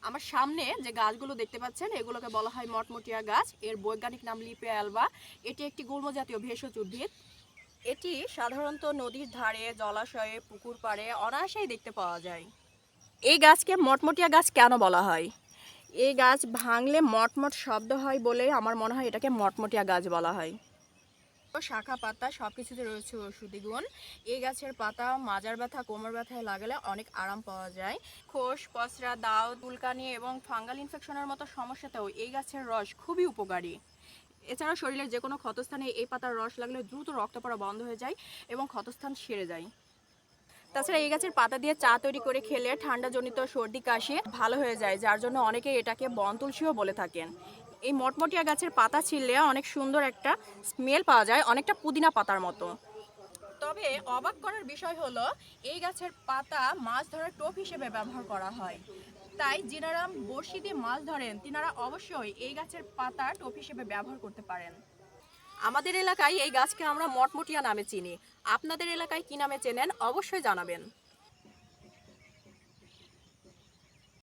আমার সামনে যে গাছগুলো দেখতে পাচ্ছেন এগুলোকে বলা হয় মটমটিয়া গাছ। এর বৈজ্ঞানিক নাম লিপে অ্যালবা। এটি একটি গুল্মজাতীয় ভেষজ উদ্ভিদ। এটি সাধারণত নদীর ধারে, জলাশয়ে, পুকুর পাড়ে অনায়াসেই দেখতে পাওয়া যায়। এই গাছকে মটমটিয়া গাছ কেন বলা হয়? এই গাছ ভাঙলে মটমট শব্দ হয় বলে আমার মনে হয় এটাকে মটমটিয়া গাছ বলা হয়। শাখা পাতা সব কিছুতে রয়েছে ঔষধি গুণ। এই গাছের পাতা মাজার ব্যথা, কোমর ব্যথায় লাগালে অনেক আরাম পাওয়া যায়। খোস, পসরা, দাও, চুলকানি এবং ফাঙ্গাল ইনফেকশনের মতো সমস্যাতেও এই গাছের রস খুবই উপকারী। এছাড়া শরীরের যে কোনো ক্ষতস্থানে এই পাতার রস লাগলে দ্রুত রক্ত পড়া বন্ধ হয়ে যায় এবং ক্ষতস্থান সেরে যায়। তাছাড়া এই গাছের পাতা দিয়ে চা তৈরি করে খেলে ঠান্ডাজনিত সর্দি কাশি ভালো হয়ে যায়, যার জন্য অনেকে এটাকে বন তুলসীও বলে থাকেন। এই মটমটিয়া গাছের পাতা ছিললে অনেক সুন্দর একটা স্মেল পাওয়া যায়, অনেকটা পুদিনা পাতার মতো। তবে অবাক করার বিষয় হলো এই গাছের পাতা মাছ ধরার টোপ হিসেবে ব্যবহার করা হয়। তাই যিনারা বড়শি দিয়ে মাছ ধরেন তিনারা অবশ্যই এই গাছের পাতা টোপ হিসেবে ব্যবহার করতে পারেন। আমাদের এলাকায় এই গাছকে আমরা মটমটিয়া নামে চিনি। আপনাদের এলাকায় কি নামে চেনেন অবশ্যই জানাবেন।